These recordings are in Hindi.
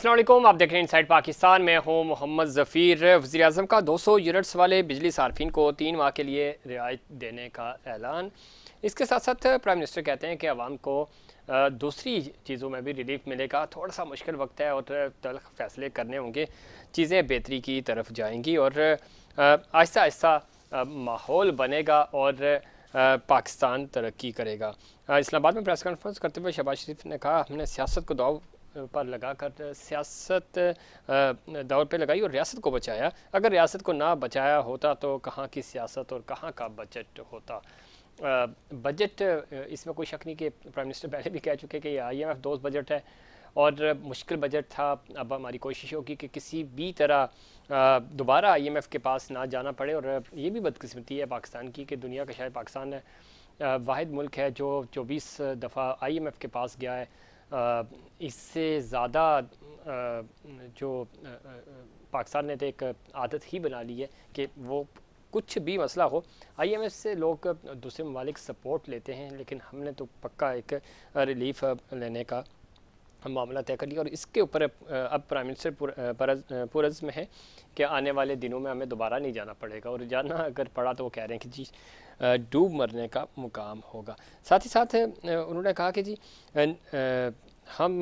अस्सलाम वालेकुम, आप देख रहे हैं इनसाइड पाकिस्तान। मैं हूं मोहम्मद ज़फ़ीर। वज़ीर-ए-आज़म का 200 यूनिट्स वाले बिजली सार्फिन को 3 माह के लिए रियायत देने का ऐलान। इसके साथ साथ प्राइम मिनिस्टर कहते हैं कि आवाम को दूसरी चीज़ों में भी रिलीफ मिलेगा। थोड़ा सा मुश्किल वक्त है और तल्ख फैसले करने होंगे, चीज़ें बेहतरी की तरफ जाएंगी और आहिस्ता आहिस्ता माहौल बनेगा और पाकिस्तान तरक्की करेगा। इस्लामाबाद में प्रेस कॉन्फ्रेंस करते हुए शहबाज शरीफ ने कहा, हमने सियासत को दाव पर लगाकर सियासत दौर पे लगाई और रियासत को बचाया। अगर रियासत को ना बचाया होता तो कहाँ की सियासत और कहाँ का बजट होता। बजट इसमें कोई शक नहीं कि प्राइम मिनिस्टर पहले भी कह चुके कि ये IMF दोस्त बजट है और मुश्किल बजट था। अब हमारी कोशिश होगी कि किसी भी तरह दोबारा IMF के पास ना जाना पड़े। और ये भी बदकिस्मती है पाकिस्तान की कि दुनिया का शायद पाकिस्तान वाहिद मुल्क है जो 24 दफ़ा IMF के पास गया है। इससे ज़्यादा जो पाकिस्तान ने तो एक आदत ही बना ली है कि वो कुछ भी मसला हो IMF से लोग दूसरे ममालिक सपोर्ट लेते हैं, लेकिन हमने तो पक्का एक रिलीफ लेने का मामला तय कर लिया। और इसके ऊपर अब प्राइम मिनिस्टर पुरज़्म है कि आने वाले दिनों में हमें दोबारा नहीं जाना पड़ेगा, और जाना अगर पड़ा तो वो कह रहे हैं कि जी डूब मरने का मुकाम होगा। साथ ही साथ उन्होंने कहा कि जी हम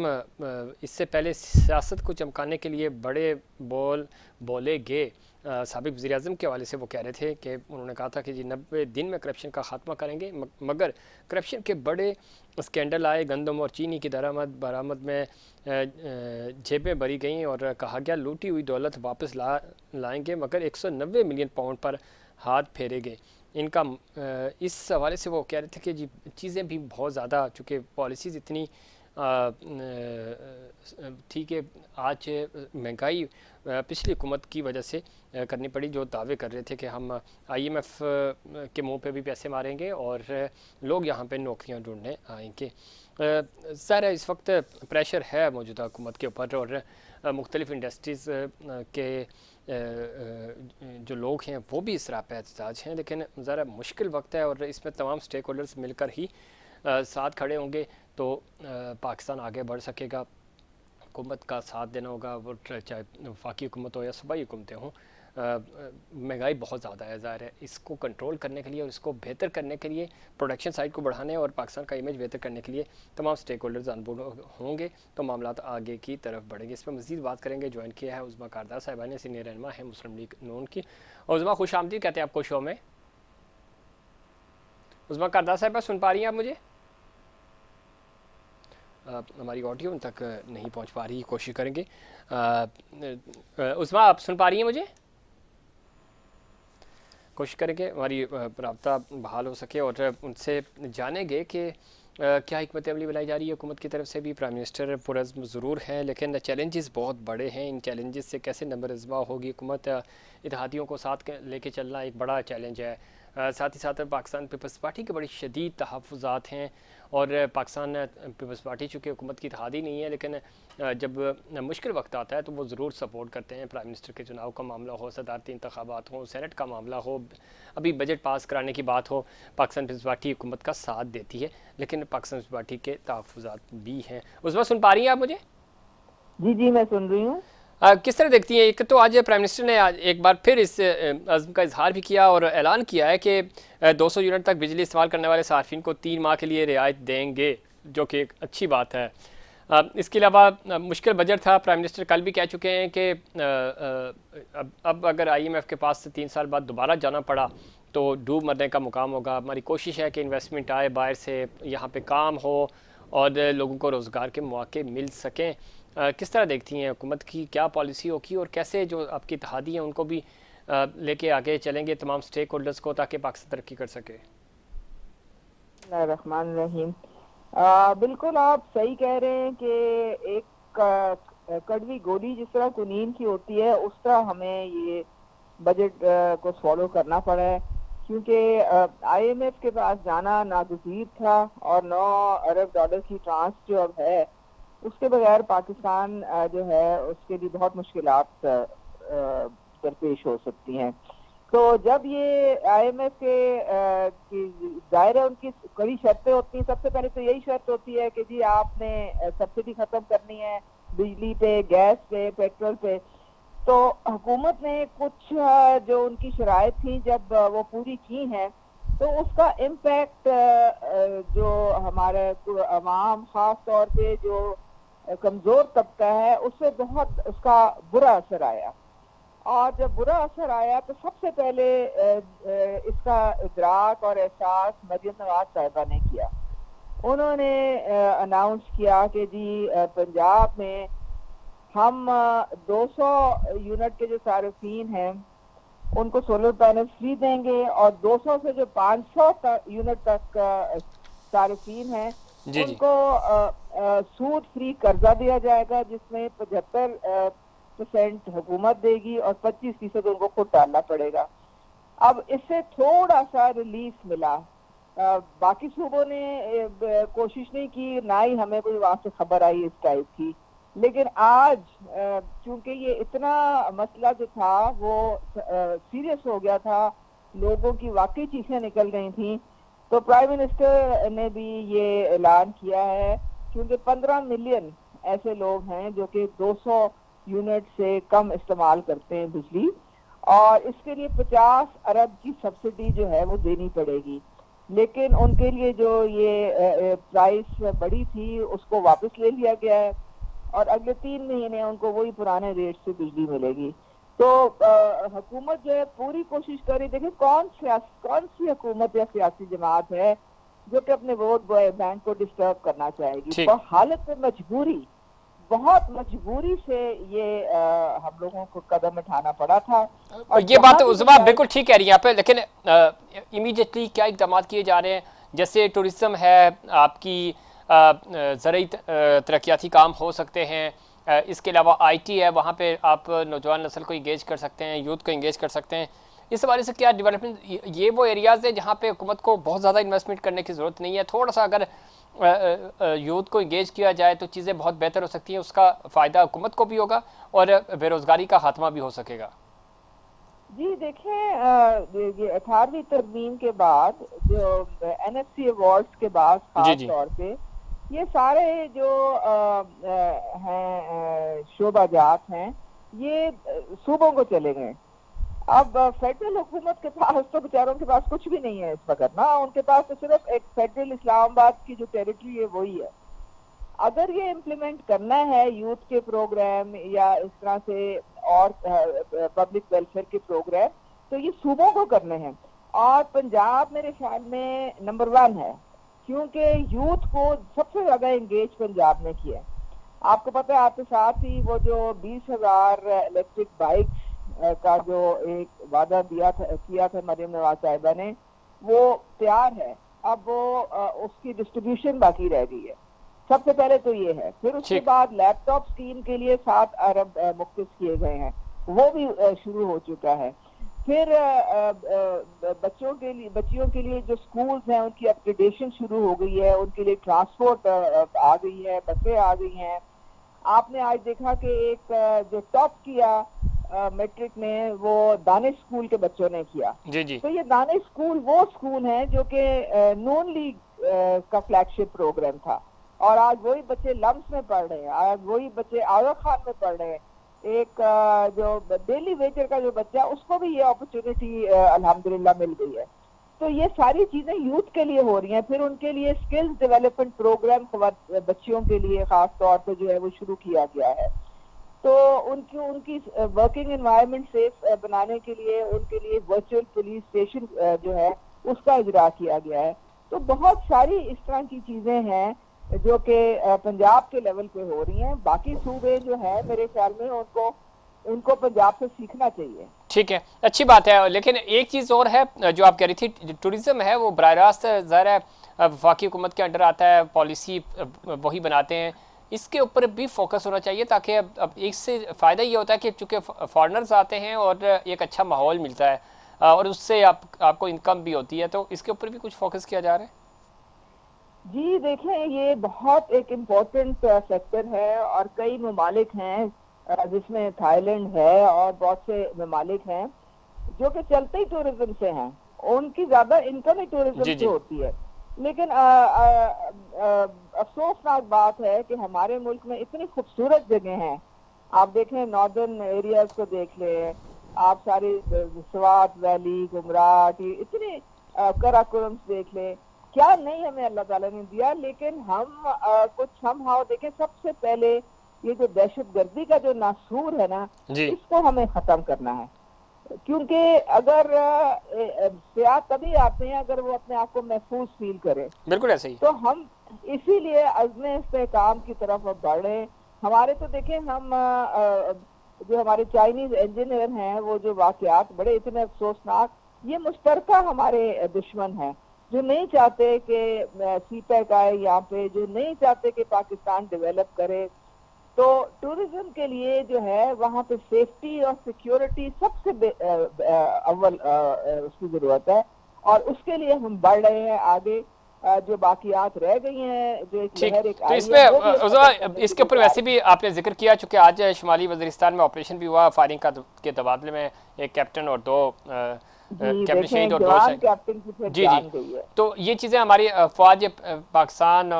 इससे पहले सियासत को चमकाने के लिए बड़े बोले गए। साबिक़ वज़ीर-ए-आज़म के हवाले से वो कह रहे थे कि उन्होंने कहा था कि जी 90 दिन में करप्शन का ख़ात्मा करेंगे, मगर करप्शन के बड़े स्कैंडल आए। गंदम और चीनी की दरामद बरामद में जेबें भरी गईं और कहा गया लूटी हुई दौलत वापस लाएंगे, मगर 190 मिलियन पाउंड पर हाथ फेरे गए। इनका इस हवाले से वो कह रहे थे कि जी चीज़ें भी बहुत ज़्यादा, चूँकि पॉलिसीज़ इतनी ठीक है। आज महंगाई पिछली हुकूमत की वजह से करनी पड़ी, जो दावे कर रहे थे कि हम IMF के मुंह पे भी पैसे मारेंगे और लोग यहाँ पे नौकरियाँ ढूंढने आएंगे। ज़ाहिर है इस वक्त प्रेशर है मौजूदा हुकूमत के ऊपर और मुख्तलिफ इंडस्ट्रीज़ के जो लोग हैं वो भी इस राह पे एहतजाज हैं, लेकिन ज़रा मुश्किल वक्त है और इसमें तमाम स्टेक होल्डर्स मिलकर ही साथ खड़े होंगे तो पाकिस्तान आगे बढ़ सकेगा। हुकूमत का साथ देना होगा, वो चाहे वफाकी हुकूमत हो या सूबाई हुकूमतें हों। महंगाई बहुत ज़्यादा है, ज़ाहिर है इसको कंट्रोल करने के लिए और इसको बेहतर करने के लिए, प्रोडक्शन साइड को बढ़ाने और पाकिस्तान का इमेज बेहतर करने के लिए तमाम स्टेक होल्डर्स अनबोर्ड होंगे तो मामला आगे की तरफ बढ़ेंगे। इस पर मज़ीद बात करेंगे। ज्वाइन किया है उज़्मा कारदार साहिबा ने, सीनियर रहनुमा है मुस्लिम लीग नून की। और उज़्मा खुश आमदीद कहते हैं आपको शो में। उज़्मा कारदार साहिबा सुन पा रही हैं आप मुझे? हमारी ऑडियो उन तक नहीं पहुंच पा रही, कोशिश करेंगे। उस्मा आप सुन पा रही हैं मुझे? कोशिश करेंगे हमारी रब्ता बहाल हो सके और उनसे जानेंगे कि क्या हिकमत अमली बनाई जा रही है हुकूमत की तरफ से भी। प्राइम मिनिस्टर पुरज़्म ज़रूर है, लेकिन चैलेंजेस बहुत बड़े हैं। इन चैलेंजेस से कैसे नंबरज़बा होगी हुकूमत। इत्तेहादियों को साथ लेके चलना एक बड़ा चैलेंज है। साथ ही साथ पाकिस्तान पीपल्स पार्टी के बड़ी शदीद तहफ़्फ़ुज़ात हैं और पाकिस्तान पीपल्स पार्टी चूँकि हुकूमत की इत्तेहादी नहीं है, लेकिन जब मुश्किल वक्त आता है तो वो ज़रूर सपोर्ट करते हैं। प्राइम मिनिस्टर के चुनाव का मामला हो, सदारती इंतखाबात हो, सेनेट का मामला हो, अभी बजट पास कराने की बात हो, पाकिस्तान पीपल्स पार्टी हुकूमत का साथ देती है, लेकिन पाकिस्तान पीपल्स पार्टी के तहफ़्फ़ुज़ात भी हैं। उस वक्त सुन पा रही हैं आप मुझे? जी जी, मैं सुन रही हूँ। किस तरह देखती हैं? एक तो आज प्राइम मिनिस्टर ने आज एक बार फिर इस अज़्म का इजहार भी किया और ऐलान किया है कि 200 यूनिट तक बिजली इस्तेमाल करने वाले सार्फिन को 3 माह के लिए रियायत देंगे, जो कि एक अच्छी बात है। इसके अलावा मुश्किल बजट था। प्राइम मिनिस्टर कल भी कह चुके हैं कि अब अगर IMF के पास 3 साल बाद दोबारा जाना पड़ा तो डूब मरने का मुकाम होगा। हमारी कोशिश है कि इन्वेस्टमेंट आए बाहर से, यहाँ पे काम हो और लोगों को रोज़गार के मौके मिल सकें। किस तरह देखती हैं हुकूमत की क्या पॉलिसी होगी और कैसे जो आपकी इत्तेहादी हैं उनको भी लेके आगे चलेंगे तमाम स्टेक होल्डर्स को, ताकि पाकिस्तान तरक्की कर सके? रहमान रहीम। बिल्कुल आप सही कह रहे हैं कि एक कड़वी गोली जिस तरह कुनीन की होती है उस तरह हमें ये बजट को फॉलो करना पड़ा है, क्योंकि IMF के पास जाना नागज़ीर था और 9 अरब डॉलर की ट्रांस जो अब है उसके बगैर पाकिस्तान जो है उसके लिए बहुत मुश्किलात दरपेश हो सकती हैं। तो जब ये IMF के जाहिर है उनकी कई शर्तें होती हैं। सबसे पहले तो यही शर्त होती है कि जी आपने सब्सिडी खत्म करनी है बिजली पे, गैस पे, पेट्रोल पे। तो हुकूमत ने कुछ जो उनकी शराइत थी जब वो पूरी की हैं, तो उसका इम्पैक्ट जो हमारे अवाम, खास तौर पे जो कमजोर तबका है, उससे बहुत उसका बुरा असर आया। और जब बुरा असर आया तो सबसे पहले इसका इदराक और एहसास मरियम नवाज साहिबा ने किया। उन्होंने अनाउंस किया कि जी पंजाब में हम 200 यूनिट के जो सार्फिन हैं उनको सोलर पैनल फ्री देंगे, और 200 से जो 500 यूनिट तक सार्फिन हैं जी जी। उनको सूद फ्री कर्जा दिया जाएगा, जिसमें 75% हुकूमत देगी और 25% उनको खुद डालना पड़ेगा। अब इससे थोड़ा सा रिलीफ मिला। बाकी सूबों ने कोशिश नहीं की, ना ही हमें कोई वहां से खबर आई इस टाइप की। लेकिन आज चूंकि ये इतना मसला जो था वो सीरियस हो गया था, लोगों की वाकई चीखें निकल गई थी, तो प्राइम मिनिस्टर ने भी ये ऐलान किया है, क्योंकि 15 मिलियन ऐसे लोग हैं जो कि 200 यूनिट से कम इस्तेमाल करते हैं बिजली, और इसके लिए 50 अरब की सब्सिडी जो है वो देनी पड़ेगी। लेकिन उनके लिए जो ये प्राइस बढ़ी थी उसको वापस ले लिया गया है, और अगले 3 महीने उनको वही पुराने रेट से बिजली मिलेगी। तो हुकूमत जो है पूरी कोशिश कर रही। देखिए कौन सी हुकूमत या सियासी जमात है जो कि अपने वोट बैंक को डिस्टर्ब करना चाहेगी। ठीक। तो हालत में मजबूरी, बहुत मजबूरी से ये हम लोगों को कदम उठाना पड़ा था। और ये बात जहां तो भी उज़मा गुंजाइश, बिल्कुल ठीक कह रही है यहाँ पे, लेकिन इमीडिएटली क्या इकदाम किए जा रहे हैं? जैसे टूरिज्म है, आपकी ज़रूरी तरक्याती काम हो सकते हैं, इसके अलावा आईटी है, वहाँ पे आप नौजवान नस्ल को इंगेज कर सकते हैं, यूथ को इंगेज कर सकते हैं। इस हवाले से क्या डेवलपमेंट, ये वो एरियाज़ है जहाँ पे हुकूमत को बहुत ज़्यादा इन्वेस्टमेंट करने की ज़रूरत नहीं है, थोड़ा सा अगर यूथ को इंगेज किया जाए तो चीज़ें बहुत बेहतर हो सकती हैं, उसका फ़ायदा हुकूमत को भी होगा और बेरोज़गारी का खात्मा भी हो सकेगा। जी देखें, ये 18वीं तरमीम के बाद जो एनएफसी अवार्ड्स के बाद जी खास जी। तौर पे ये सारे जो हैं शोबाजात हैं, ये सूबों को चले गए। अब फेडरल हुकूमत के पास तो बेचारों के पास कुछ भी नहीं है इस वक्त ना, उनके पास तो सिर्फ एक फेडरल इस्लामाबाद की जो टेरिटरी है वही है। अगर ये इम्प्लीमेंट करना है यूथ के प्रोग्राम या इस तरह से और पब्लिक वेलफेयर के प्रोग्राम, तो ये सूबों को करने हैं। और पंजाब मेरे ख्याल में नंबर 1 है, क्योंकि यूथ को सबसे ज्यादा एंगेज पंजाब ने किया है। आपको पता है, आपके साथ ही वो जो 20,000 इलेक्ट्रिक बाइक्स का जो एक वादा किया था मरियम नवाज साहिबा ने, वो तैयार है। अब वो उसकी डिस्ट्रीब्यूशन बाकी रह गई है। सबसे पहले तो ये है। फिर उसके ठीक। बाद लैपटॉप स्कीम के लिए 7 अरब मुख्तस किए गए हैं, वो भी शुरू हो चुका है। फिर बच्चियों के लिए जो स्कूल्स हैं उनकी अपग्रेडेशन शुरू हो गई है, उनके लिए ट्रांसपोर्ट आ गई है, बसें आ गई हैं। आपने आज देखा कि एक जो टॉप किया मैट्रिक में, वो दानिश स्कूल के बच्चों ने किया। जी जी। तो ये दानिश स्कूल वो स्कूल है जो कि नून लीग का फ्लैगशिप प्रोग्राम था, और आज वही बच्चे लम्स में पढ़ रहे हैं, आज वही बच्चे आगा खान में पढ़ रहे हैं। एक जो डेली वेजर का जो बच्चा, उसको भी ये अपॉर्चुनिटी अल्हम्दुलिल्लाह मिल गई है। तो ये सारी चीजें यूथ के लिए हो रही हैं। फिर उनके लिए स्किल्स डेवलपमेंट प्रोग्राम बच्चियों के लिए खास तौर पे जो है वो शुरू किया गया है। तो उनकी उनकी वर्किंग एनवायरनमेंट सेफ बनाने के लिए उनके लिए वर्चुअल पुलिस स्टेशन जो है उसका इजरा किया गया है। तो बहुत सारी इस तरह की चीजें हैं जो कि पंजाब के लेवल पे हो रही हैं। बाकी सूबे जो है मेरे ख्याल में उनको पंजाब से सीखना चाहिए। ठीक है, अच्छी बात है, लेकिन एक चीज़ और है जो आप कह रही थी, टूरिज़्म है वो बराह रास्त ज़ाहिर है वफाकी हुकूमत के अंडर आता है, पॉलिसी वही बनाते हैं, इसके ऊपर भी फोकस होना चाहिए, ताकि अब एक से फ़ायदा ये होता है कि चूँकि फॉरेनर्स आते हैं और एक अच्छा माहौल मिलता है और उससे आपको इनकम भी होती है, तो इसके ऊपर भी कुछ फोकस किया जा रहा है। जी देखें, ये बहुत एक इम्पोर्टेंट सेक्टर है, और कई ममालिक हैं जिसमें थाईलैंड है और बहुत से ममालिक हैं जो कि चलते ही टूरिज्म से हैं। उनकी ज्यादा इनकम ही टूरिज्म जी से जी। होती है। लेकिन अफसोसनाक बात है कि हमारे मुल्क में इतनी खूबसूरत जगह हैं। आप देखें, नॉर्दर्न एरियाज को देख लें, आप सारी स्वात वैली, गुमराट, ये इतनी कराकोरम देख लें, क्या नहीं हमें अल्लाह ताला ने दिया। लेकिन हम कुछ हम हाउ देखें, सबसे पहले ये जो दहशतगर्दी का जो नासूर है ना, जी इसको हमें खत्म करना है। क्योंकि अगर सियाह तभी आते हैं अगर वो अपने आप को महफूज फील करें। बिल्कुल ऐसे ही। तो हम इसीलिए अज़्म इस्तेहकाम की तरफ अब बढ़ रहे हैं। हमारे तो देखें, हम जो हमारे चाइनीज इंजीनियर हैं, वो जो वाकयात बड़े इतने अफसोसनाक, ये मुश्तरका हमारे दुश्मन हैं, जो नहीं चाहते कि सीपैक आए यहाँ पे, जो नहीं चाहते कि पाकिस्तान डेवलप करे। तो टूरिज्म के लिए जो है वहाँ पे सेफ्टी और सिक्योरिटी सबसे अव्वल उसकी जरूरत है, और उसके लिए हम बढ़ रहे हैं आगे। जो बाकियात रह गई हैं, जो एक ठीक, लहर एक तो आई है, इसमें वो भी हम उज़मा, खत्म करने की इसके ऊपर तैयार वैसे भी आपने जिक्र किया, चूंकि आज शुमाली वज़ीरिस्तान में ऑपरेशन भी हुआ, फायरिंग का के तबादले में एक कैप्टन और दो हैं। जी कैप्टन देखें, शहीद एक और दो जवान कैप्टन की फिर जी जी। जान गई है। तो ये चीज़ें हमारी फ़ौज पाकिस्तान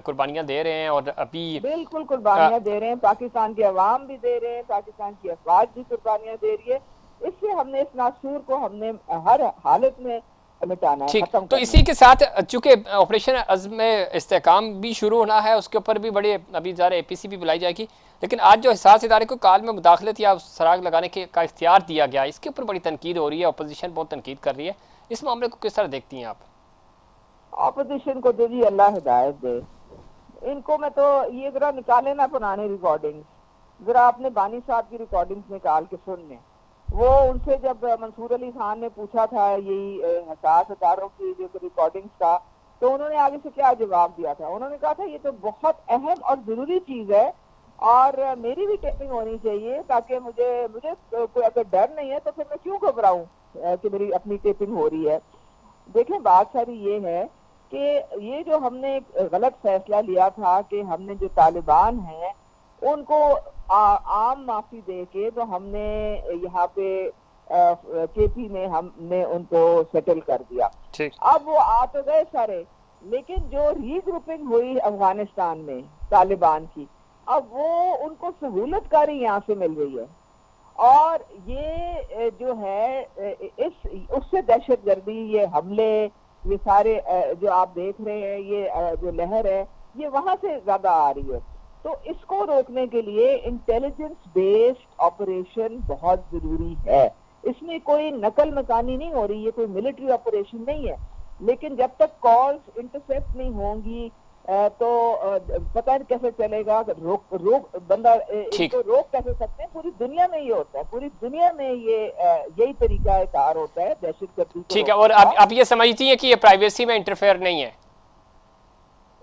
कुर्बानियाँ दे रहे हैं, और अभी बिल्कुल अ, कुर्बानियां दे रहे हैं, पाकिस्तान के अवाम भी दे रहे हैं, पाकिस्तान की अफवाज भी कुर्बानियां दे रही है। इससे हमने इस नासूर को हमने हर हालत में मिटाना है, ठीक, खत्म तो करना इसी है। के साथ चूंकि ऑपरेशन अज़्म इस्तेहकाम भी शुरू होना है, उसके ऊपर भी बड़े अभी ज़रा APC भी बुलाई जाएगी, लेकिन आज जो हिसास इदारे को काल में मुदाखलत या सराग लगाने के का इख्तियार दिया गया, इसके ऊपर बड़ी तनकीद हो रही है, अपोजिशन बहुत तनकीद कर रही है। इस मामले को किस तरह देखती हैं आप? ऑपोजिशन को तो जी अल्लाह हिदायत दे। इनको मैं तो ये जरा निकाले ना पुरानी रिकॉर्डिंग्स, जरा आपने बानी साहब की रिकॉर्डिंग्स निकाल के सुन लें। वो उनसे जब मंसूर अली खान ने पूछा था यही हसास अदारों की जो रिकॉर्डिंग्स का, तो उन्होंने आगे से क्या जवाब दिया था। उन्होंने कहा था ये तो बहुत अहम और जरूरी चीज है, और मेरी भी टेपिंग होनी चाहिए, ताकि मुझे मुझे कोई अगर डर नहीं है तो फिर मैं क्यों घबराऊं कि मेरी अपनी टेपिंग हो रही है। देखें, बात सारी ये है कि ये जो हमने एक गलत फैसला लिया था कि हमने जो तालिबान हैं उनको आम माफी दे के, तो हमने यहाँ पे KP में हमने उनको सेटल कर दिया। ठीक, अब वो आ तो गए सारे, लेकिन जो रीग्रुपिंग हुई अफगानिस्तान में तालिबान की, अब वो उनको सहूलतकारी यहाँ से मिल रही है। और ये जो है इस उससे दहशतगर्दी, ये हमले, ये सारे जो आप देख रहे हैं, ये जो लहर है, ये वहां से ज्यादा आ रही है। तो इसको रोकने के लिए इंटेलिजेंस बेस्ड ऑपरेशन बहुत जरूरी है। इसमें कोई नकल मकानी नहीं हो रही है, कोई मिलिट्री ऑपरेशन नहीं है। लेकिन जब तक कॉल्स इंटरसेप्ट नहीं होंगी तो पता नहीं कैसे चलेगा। रोक रोक बंदा ठीक, इनको रोक कैसे सकते हैं। पूरी दुनिया में ये होता है, पूरी दुनिया में ये यही तरीका कार होता है दहशतगर्दी को ठीक है। और रोकने का। आप ये समझती हैं कि ये प्राइवेसी में इंटरफेयर नहीं है?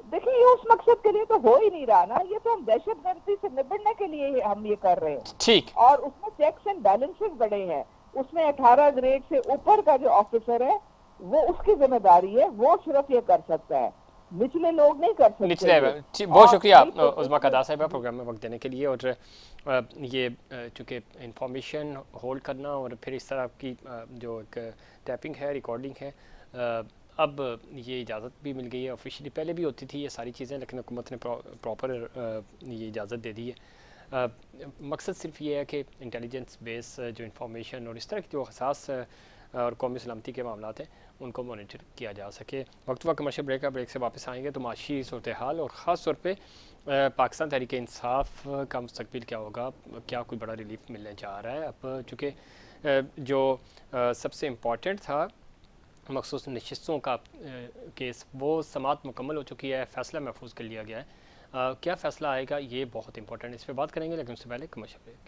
देखिए, ये उस मकसद के लिए तो हो ही नहीं रहा ना। ये तो हम दहशतगर्दी से निपटने के लिए हम ये कर रहे हैं, ठीक, और उसमें चेक्स एंड बैलेंसेस बड़े हैं। उसमें 18 ग्रेड से ऊपर का जो ऑफिसर है, वो उसकी जिम्मेदारी है, वो सिर्फ ये कर सकता है, निचले लोग नहीं कर सकते। निचले बहुत शुक्रिया नहीं तो उज़मा कदा साहिबा प्रोग्राम में वक्त देने के लिए। और ये चूँकि इंफॉर्मेशन होल्ड करना और फिर इस तरह की जो एक टैपिंग है, रिकॉर्डिंग है, अब ये इजाज़त भी मिल गई है ऑफिशियली। पहले भी होती थी ये सारी चीज़ें, लेकिन हुकूमत ने प्रॉपर ये इजाज़त दे दी है। मकसद सिर्फ ये है कि इंटेलिजेंस बेस जो इंफॉर्मेशन और इस तरह की जो हसास और कौमी सलामती के मामला हैं उनको मॉनिटर किया जा सके। वक्त कमर्शियल ब्रेक का, ब्रेक से वापस आएंगे तो माशी सूरत हाल और ख़ास तौर पे पाकिस्तान तहरीक इंसाफ का मुस्तकबिल क्या होगा, क्या कोई बड़ा रिलीफ मिलने जा रहा है। अब चूँकि जो सबसे इम्पॉर्टेंट था मखसूस नशिस्तों का केस, वो समात मुकम्मल हो चुकी है, फ़ैसला महफूज कर लिया गया है। क्या फ़ैसला आएगा ये बहुत इंपॉर्टेंट है, इस पर बात करेंगे, लेकिन उससे पहले कमर्शियल ब्रेक।